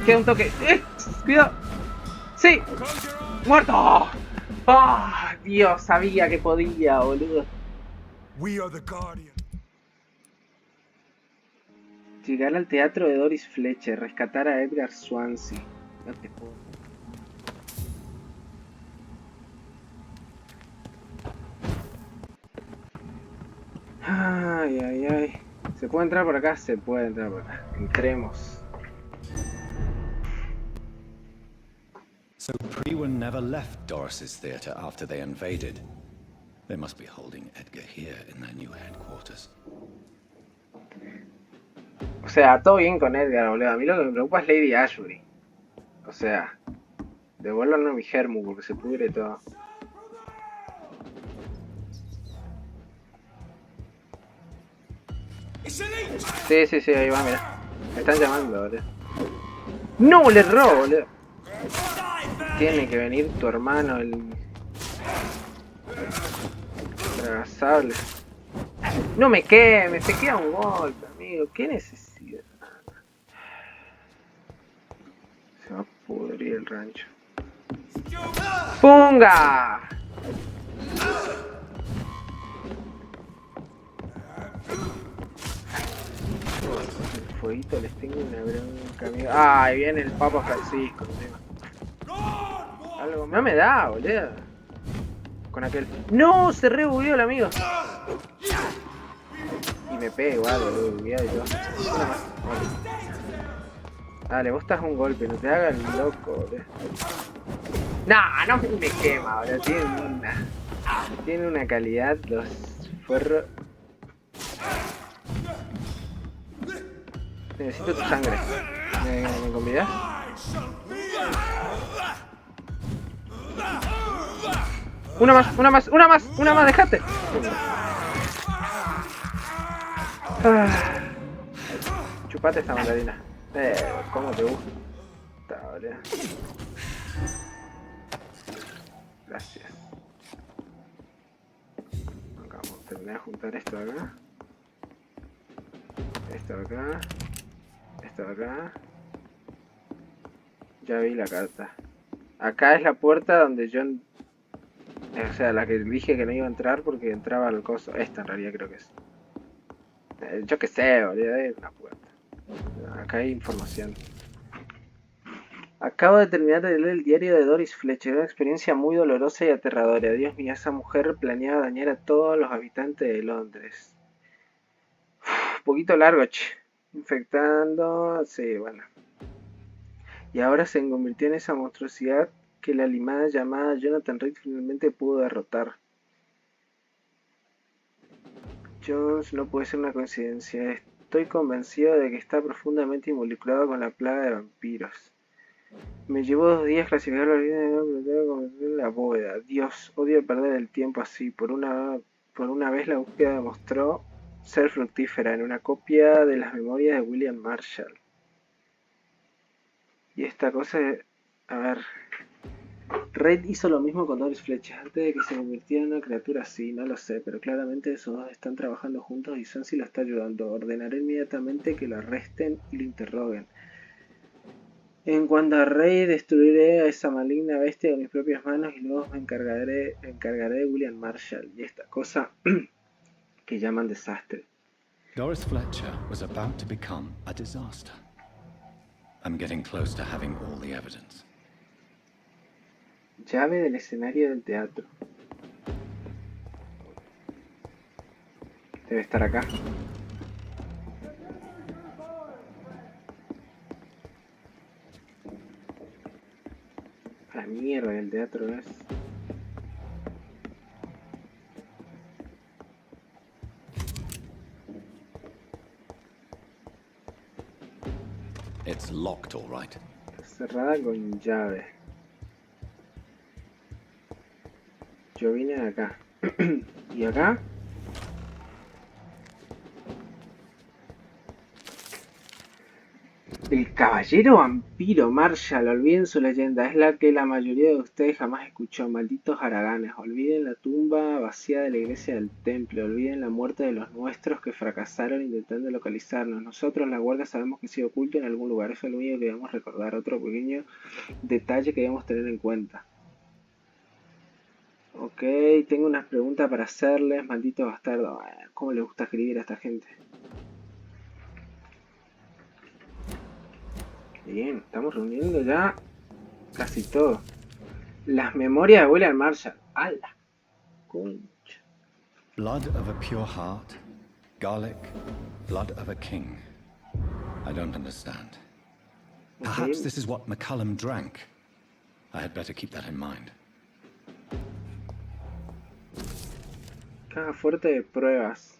Queda un toque. Cuidado. Sí. Muerto. Ah, Dios, sabía que podía, boludo. Llegar al teatro de Doris Fletcher, rescatar a Edgar Swansea. No te puedo. Ay, ay, ay. ¿Se puede entrar por acá? Se puede entrar por acá. Entremos. So Prewen never left Doris's theatre after they invaded. They must be holding Edgar here in their new headquarters. O sea, todo bien con Edgar, boludo. A mí lo que me preocupa es Lady Ashbury. O sea, devuélvanlo a mi germu porque se pudre todo. Sí, sí, sí, ahí va, mira. Me están llamando, boludo. ¡No! ¡Le erró, boludo! Tiene que venir tu hermano, el... Tragasable. No me queme, se queda un golpe, amigo. ¿Qué necesidad? Se va a pudrir el rancho. ¡Punga! El fueguito les tengo una bronca, amigo. ¡Ay, viene el Papa Francisco! Algo más me da, boludo. Con aquel... ¡No! Se rebugueó el amigo. Y me pega igual, boludo. Bugueado yo. Una más. Vale. Dale, vos estás un golpe. No te hagas el loco, boludo. Nah, no me quema, boludo. Tiene una calidad los forros. Necesito tu sangre. ¿Me convidas? Una más, una más, una más, una más, dejate. Chupate esta mandarina. ¿Cómo te gusta, boludo? Gracias. Acá vamos a terminar de juntar esto de acá. Esto de acá. Esto de acá. Ya vi la carta. Acá es la puerta donde yo... O sea, la que dije que no iba a entrar porque entraba al coso. Esta en realidad creo que es. Yo qué sé, boludo, es una puerta. Acá hay información. Acabo de terminar de leer el diario de Doris Fletcher, una experiencia muy dolorosa y aterradora. Dios mío, esa mujer planeaba dañar a todos los habitantes de Londres. Un poquito largo, che. Infectando... Sí, bueno. Y ahora se convirtió en esa monstruosidad que la limada llamada Jonathan Reed finalmente pudo derrotar. Jones no puede ser una coincidencia. Estoy convencido de que está profundamente involucrado con la plaga de vampiros. Me llevó 2 días clasificar la vida de la bóveda. Dios, odio perder el tiempo así. Por una vez la búsqueda demostró ser fructífera en una copia de las memorias de William Marshall. Y esta cosa... A ver... Reid hizo lo mismo con Doris Fletcher antes de que se convirtiera en una criatura así, no lo sé, pero claramente esos dos están trabajando juntos y Swansea lo está ayudando. Ordenaré inmediatamente que lo arresten y lo interroguen. En cuanto a Reid, destruiré a esa maligna bestia con mis propias manos y luego me encargaré de William Marshall y esta cosa que llaman desastre. Doris Fletcher was about to become a disaster. I'm getting close to having all the evidence. Llave del escenario del teatro. Debe estar acá. La mierda del teatro es. It's locked, all right. Está cerrada con llave. Yo vine de acá. ¿Y acá? El caballero vampiro, Marshall, olviden su leyenda, es la que la mayoría de ustedes jamás escuchó, malditos haraganes, olviden la tumba vacía de la iglesia del templo, olviden la muerte de los nuestros que fracasaron intentando localizarnos. Nosotros, la guardia, sabemos que sigue oculto en algún lugar, eso es lo único que debemos recordar, otro pequeño detalle que debemos tener en cuenta. Ok, tengo unas preguntas para hacerles, maldito bastardo, ¿cómo le gusta escribir a esta gente? Bien, estamos reuniendo ya casi todo. Las memorias de William Marshall. ¡Hala! Concha. Blood of a pure heart, garlic, blood of a king. I don't understand. Perhaps Okay. this is what McCullum drank. I had better keep that in mind. Caja fuerte de pruebas.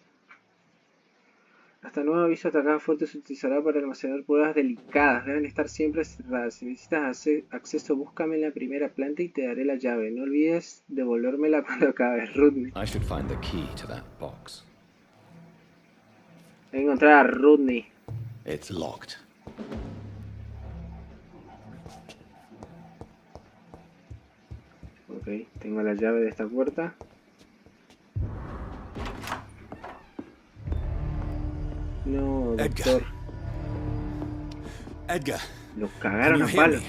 Hasta nuevo aviso, esta caja fuerte se utilizará para almacenar pruebas delicadas. Deben estar siempre cerradas. Si necesitas acceso, búscame en la primera planta y te daré la llave. No olvides devolvérmela cuando acabes, Rodney. I should find the key to that box. Voy a encontrar a Rodney. It's locked. Ok, tengo la llave de esta puerta. No, doctor. Edgar. Lo cagaron a palo.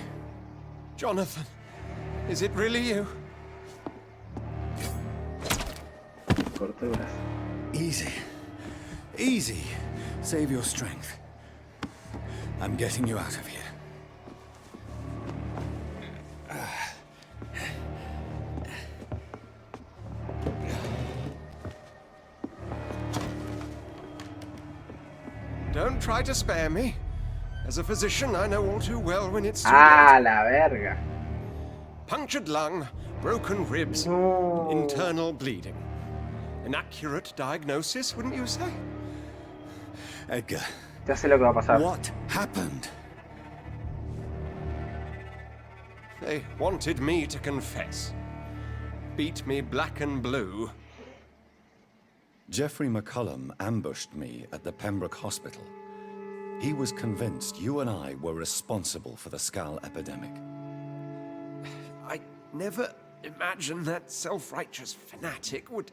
Jonathan, is it really you? Cortó el brazo. Easy. Easy. Save your strength. I'm getting you out of here. Don't try to spare me. As a physician, I know all too well when it's too late. La verga. Punctured lung, broken ribs, No. internal bleeding. An accurate diagnosis, wouldn't you say? Edgar, Ya sé lo que va a pasar. what happened? They wanted me to confess. Beat me black and blue. Jeffrey McCullum ambushed me at the Pembroke Hospital. He was convinced you and I were responsible for the Skal epidemic. I never imagined that self-righteous fanatic would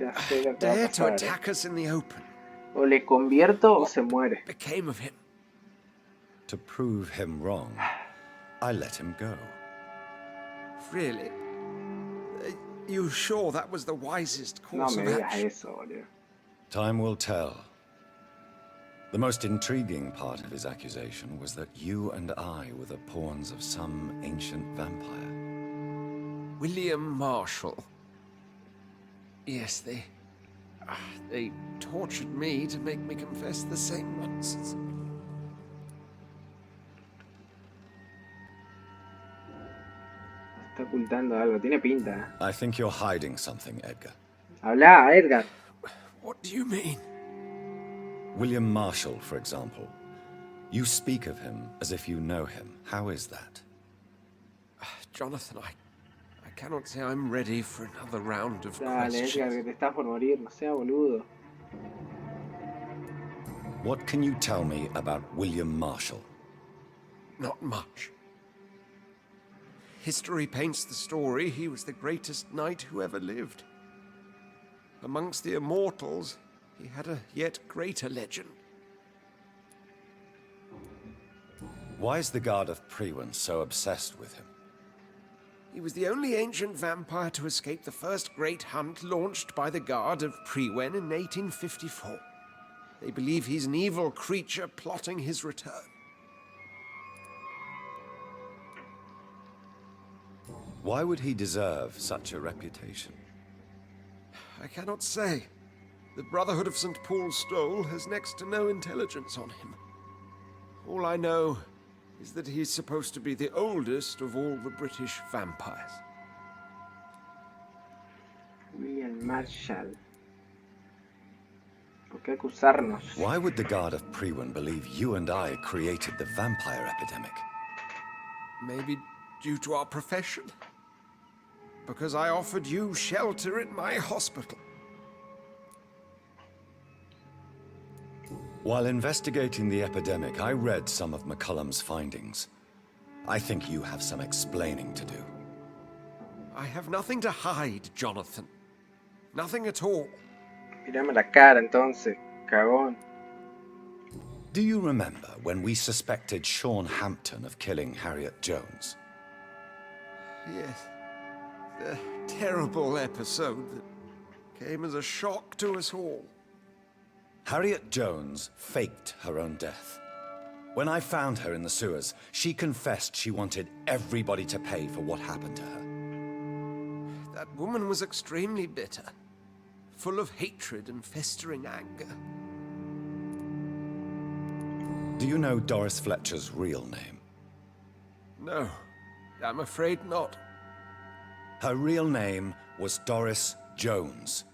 Ya sé lo que va a dare to pasar. attack us in the open. O le convierto o se muere. Became of him. To prove him wrong, I let him go. Really? You sure that was the wisest No course me of digas action? eso, boludo. Time will tell. The most intriguing part of his accusation was that you and I were the pawns of some ancient vampire. William Marshall. Yes, they tortured me to make me confess the same nonsense. Está ocultando algo. Tiene pinta. I think you're hiding something, Edgar. Habla, Edgar. What do you mean? William Marshall, for example. You speak of him as if you know him. How is that? Jonathan, I cannot say I'm ready for another round of Dale, Edgar, questions. que te estás por morir. No sea boludo. What can you tell me about William Marshall? Not much. History paints the story he was the greatest knight who ever lived. Amongst the immortals, he had a yet greater legend. Why is the Guard of Priwen so obsessed with him? He was the only ancient vampire to escape the first great hunt launched by the Guard of Priwen in 1854. They believe he's an evil creature plotting his return. Why would he deserve such a reputation? I cannot say. The Brotherhood of St. Paul's Stole has next to no intelligence on him. All I know is that he's supposed to be the oldest of all the British vampires. William Marshall. ¿Por qué acusarnos? Why would the Guard of Priwen believe you and I created the vampire epidemic? Maybe due to our profession? Because I offered you shelter in my hospital. While investigating the epidemic, I read some of McCullum's findings. I think you have some explaining to do. I have nothing to hide, Jonathan. Nothing at all. Mírame la cara entonces, cagón. Do you remember when we suspected Sean Hampton of killing Harriet Jones? Yes. The terrible episode that came as a shock to us all. Harriet Jones faked her own death. When I found her in the sewers, she confessed she wanted everybody to pay for what happened to her. That woman was extremely bitter, full of hatred and festering anger. Do you know Doris Fletcher's real name? No, I'm afraid not. Her real name was Doris Jones.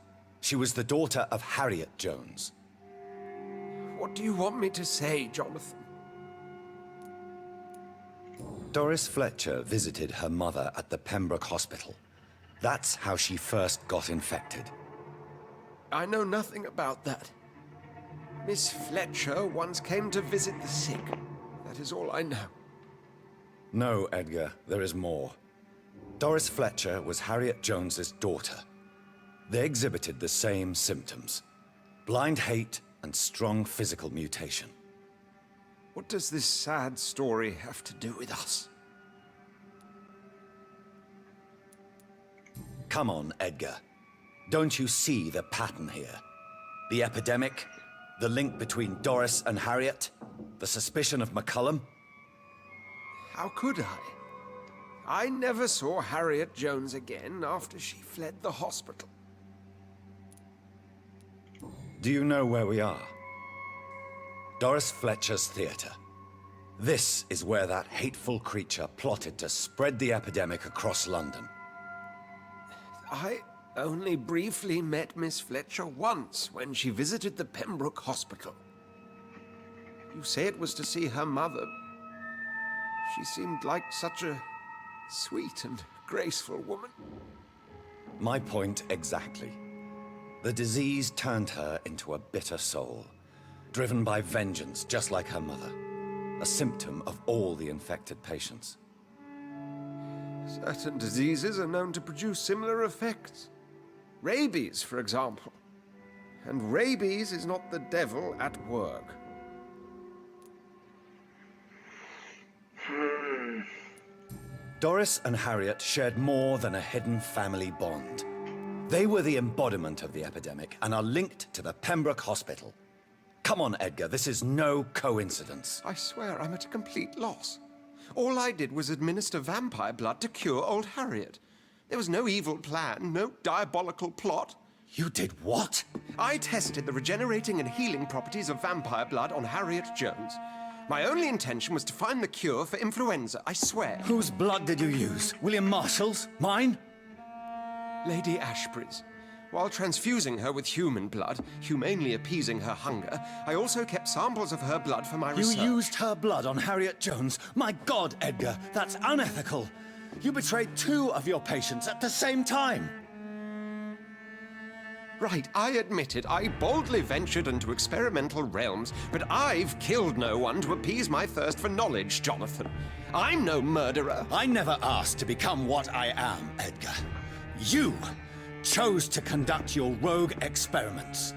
She was the daughter of Harriet Jones. What do you want me to say, Jonathan? Doris Fletcher visited her mother at the Pembroke Hospital. That's how she first got infected. I know nothing about that. Miss Fletcher once came to visit the sick. That is all I know. No, Edgar, there is more. Doris Fletcher was Harriet Jones's daughter. They exhibited the same symptoms: blind hate and strong physical mutation. What does this sad story have to do with us? Come on, Edgar. Don't you see the pattern here? The epidemic, the link between Doris and Harriet, the suspicion of McCullum. How could I? I never saw Harriet Jones again after she fled the hospital. Do you know where we are? Doris Fletcher's theater. This is where that hateful creature plotted to spread the epidemic across London. I only briefly met Miss Fletcher once when she visited the Pembroke Hospital. You say it was to see her mother. She seemed like such a sweet and graceful woman. My point exactly. The disease turned her into a bitter soul, driven by vengeance just like her mother. A symptom of all the infected patients. Certain diseases are known to produce similar effects. Rabies, for example. And rabies is not the devil at work. Doris and Harriet shared more than a hidden family bond. They were the embodiment of the epidemic and are linked to the Pembroke Hospital. Come on, Edgar, this is no coincidence. I swear I'm at a complete loss. All I did was administer vampire blood to cure old Harriet. There was no evil plan, no diabolical plot. You did what? I tested the regenerating and healing properties of vampire blood on Harriet Jones. My only intention was to find the cure for influenza, I swear. Whose blood did you use? William Marshall's? Mine? Lady Ashbury's. While transfusing her with human blood, humanely appeasing her hunger, I also kept samples of her blood for my research. You used her blood on Harriet Jones? My God, Edgar, that's unethical. You betrayed 2 of your patients at the same time. Right, I admit it. I boldly ventured into experimental realms, but I've killed no one to appease my thirst for knowledge, Jonathan. I'm no murderer. I never asked to become what I am, Edgar. You chose to conduct your rogue experiments.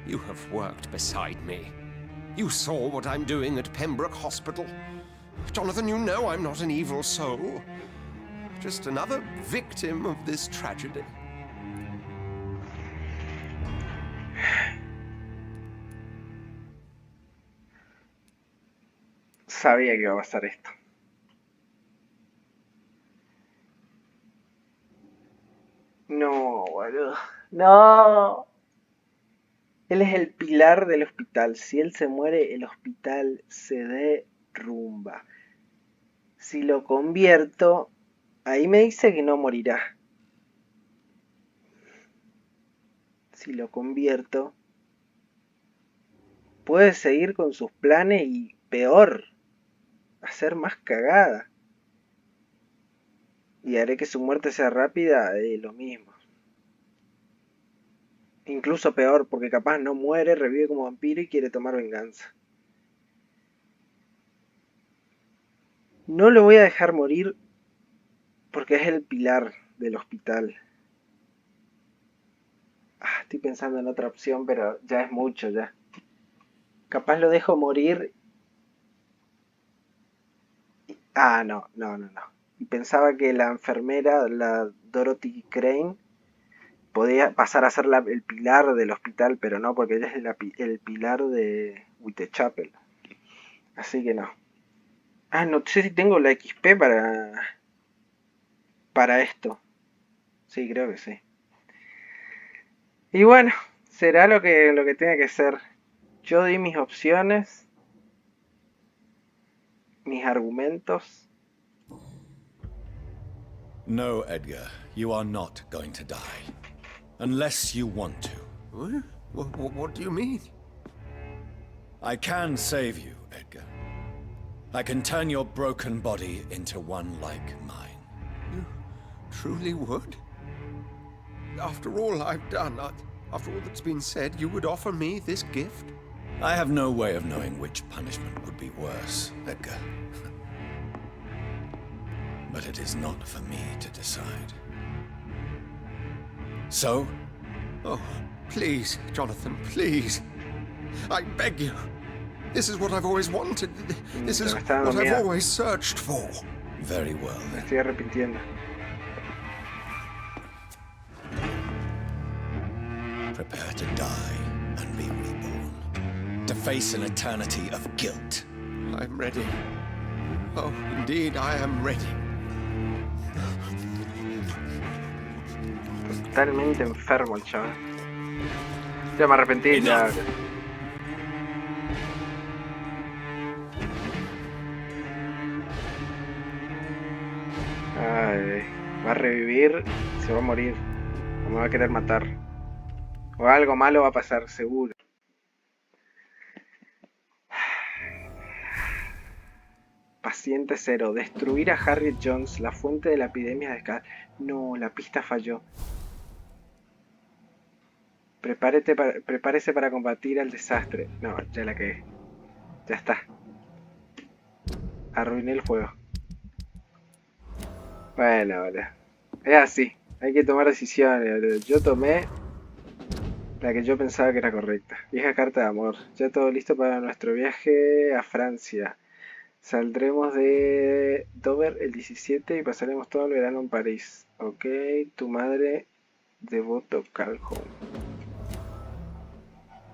You have worked beside me. You saw what I'm doing at Pembroke Hospital. Jonathan, you know I'm not an evil soul. Just another victim of this tragedy. Sabía que iba a pasar esto. No, boludo. No. Él es el pilar del hospital. Si él se muere, el hospital se derrumba. Si lo convierto, ahí me dice que no morirá. Si lo convierto, puede seguir con sus planes y peor, hacer más cagada. Y haré que su muerte sea rápida, lo mismo. Incluso peor, porque capaz no muere, revive como vampiro y quiere tomar venganza. No lo voy a dejar morir porque es el pilar del hospital. Estoy pensando en otra opción, pero ya es mucho ya. Capaz lo dejo morir. No. Y pensaba que la enfermera, la Dorothy Crane, podía pasar a ser el pilar del hospital, pero no, porque ella es el pilar de Whitechapel. Así que no. No sé si tengo la XP para esto. Sí, creo que sí. Y bueno, será lo que tenga que ser. Yo di mis opciones, mis argumentos. No, Edgar, you are not going to die. Unless you want to. What do you mean? I can save you, Edgar. I can turn your broken body into one like mine. You truly would? After all I've done, after all that's been said, you would offer me this gift? I have no way of knowing which punishment would be worse, Edgar. But it is not for me to decide. So? Oh, please, Jonathan, please. I beg you. This is what I've always wanted. This is what I've always searched for. Very well, Me then. estoy arrepintiendo. Prepare to die and be reborn. To face an eternity of guilt. I'm ready. Oh, indeed, I am ready. Totalmente enfermo el chaval. Ya me arrepentí, ya. Ay, va a revivir, se va a morir. O me va a querer matar. O algo malo va a pasar, seguro. Paciente cero. Destruir a Harriet Jones, la fuente de la epidemia de Ska. No, la pista falló. Prepárese para combatir al desastre. No, ya la cagué. Ya está. Arruiné el juego. Bueno, es así. Hay que tomar decisiones. Yo tomé la que yo pensaba que era correcta. Vieja carta de amor. Ya todo listo para nuestro viaje a Francia. Saldremos de Dover el 17 y pasaremos todo el verano en París. Ok, tu madre, devoto Calhoun.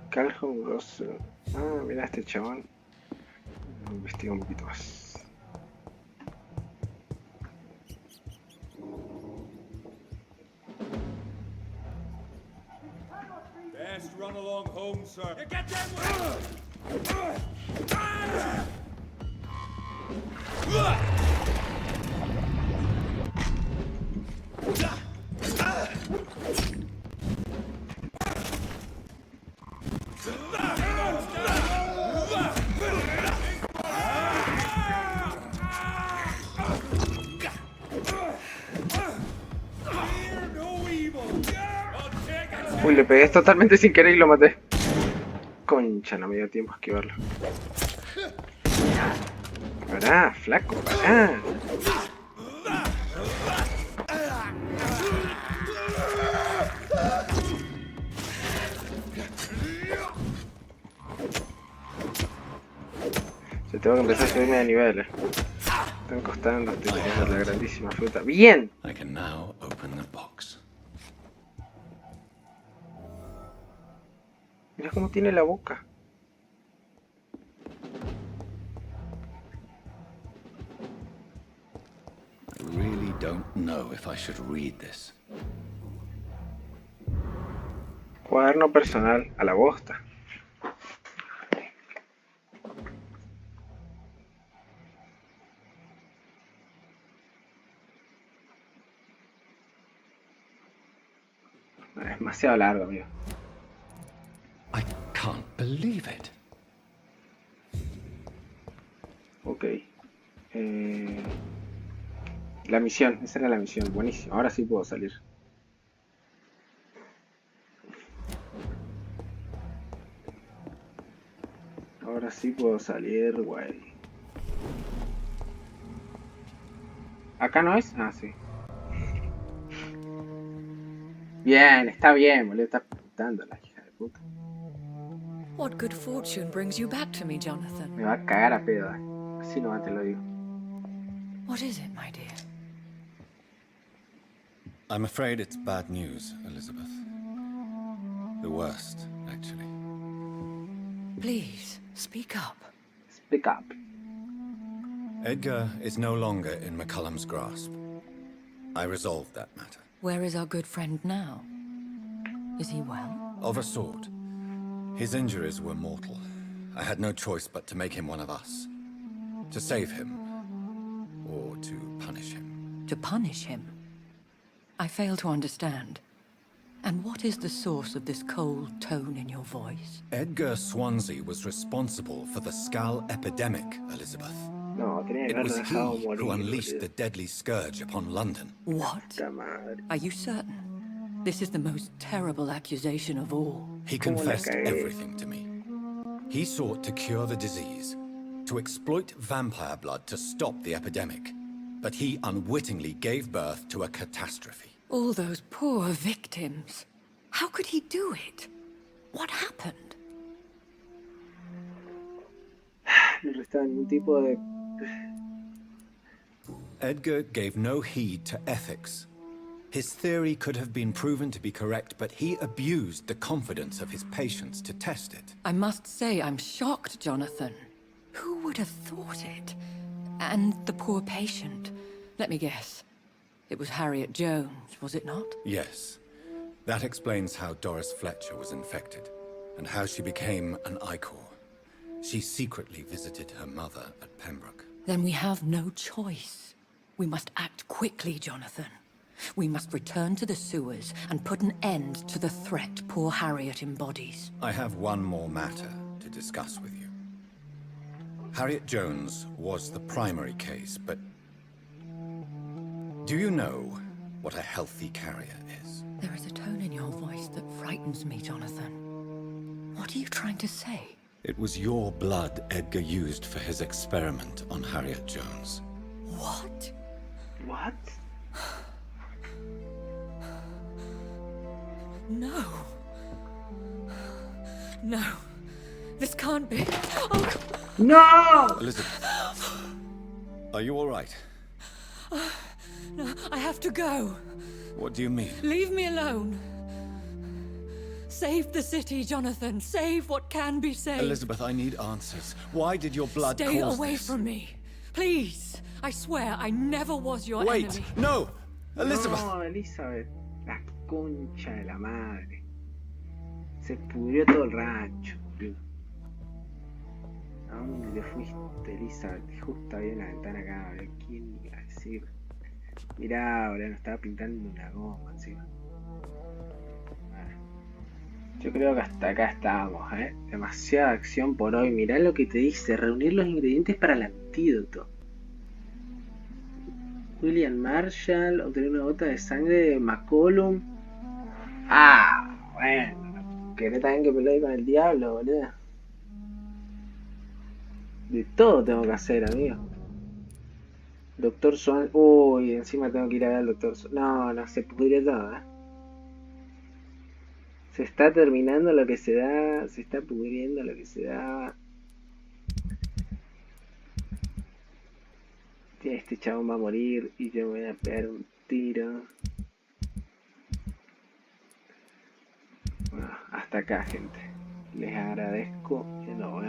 Calhoun Russell. Mira este chabón. Investiga un poquito más. Best run along home, sir. You get them Uy, le pegué totalmente sin querer y lo maté. Concha, no me dio tiempo a esquivarlo. Pará, flaco, pará. Yo tengo que empezar a subirme de niveles. Están costando, estoy tirando la grandísima fruta. ¡Bien! I can now open the box. Mira cómo tiene la boca. I really don't know if I should read this. Cuaderno personal, a la bosta. Es demasiado largo, amigo. I can't believe it. Ok. La misión, esa era la misión. Buenísimo. Ahora sí puedo salir. Ahora sí puedo salir, güey. ¿Acá no es? Ah, sí. Bien, está bien, boludo. Está apuntando la hija de puta. What good fortune brings you back to me, Jonathan? Me va a cagar a pedo. Así nomás te lo digo. What is it, my dear? I'm afraid it's bad news, Elizabeth. The worst, actually. Please, speak up. Speak up. Edgar is no longer in McCullum's grasp. I resolved that matter. Where is our good friend now? Is he well? Of a sort. His injuries were mortal. I had no choice but to make him one of us. To save him. Or to punish him. To punish him? I fail to understand. And what is the source of this cold tone in your voice? Edgar Swansea was responsible for the Skull epidemic, Elizabeth. No, tenía que It was haberlo he dejado morir. who unleashed boludo. the deadly scourge upon London. What? Puta madre. Are you certain? This is the most terrible accusation of all. He ¿Cómo la confessed cagué? everything to me. He sought to cure the disease, to exploit vampire blood to stop the epidemic. But he unwittingly gave birth to a catastrophe. All those poor victims. How could he do it? What happened? No restaba ningún tipo de... Edgar gave no heed to ethics. His theory could have been proven to be correct, but he abused the confidence of his patients to test it. I must say I'm shocked, Jonathan. Who would have thought it? And the poor patient. Let me guess. It was Harriet Jones, was it not? Yes. That explains how Doris Fletcher was infected, and how she became an Ichor. She secretly visited her mother at Pembroke. Then we have no choice. We must act quickly, Jonathan. We must return to the sewers and put an end to the threat poor Harriet embodies. I have one more matter to discuss with you. Harriet Jones was the primary case, but... do you know what a healthy carrier is? There is a tone in your voice that frightens me, Jonathan. What are you trying to say? It was your blood Edgar used for his experiment on Harriet Jones. What? What? No. No. This can't be. Oh, No! Elizabeth, are you all right? no, I have to go. What do you mean? Leave me alone. Save the city, Jonathan. Save what can be saved. Elizabeth, I need answers. Why did your blood Stay cause away this? from me. Please. I swear I never was your Wait! enemy. No! Elizabeth! No, Elizabeth. La concha de la madre. Se pudrió todo el rancho, boludo. ¿A dónde te fuiste, Elizabeth? Justo había una ventana acá, boludo. ¿Quién iba a decir? Mirá, boludo, nos estaba pintando una goma encima. Yo creo que hasta acá estábamos, ¿eh? Demasiada acción por hoy. Mirá lo que te dice, reunir los ingredientes para el antídoto. William Marshall, obtener una gota de sangre de McCollum. Ah, bueno. Querés también que pelee con el diablo, boludo. De todo tengo que hacer, amigo. Doctor Swan. Uy, encima tengo que ir a ver al Doctor Swan. No, no, se pudrió todo, ¿eh? Se está terminando lo que se da. Se está pudriendo lo que se daba. Este chabón va a morir y yo me voy a pegar un tiro. Bueno, hasta acá, gente. Les agradezco.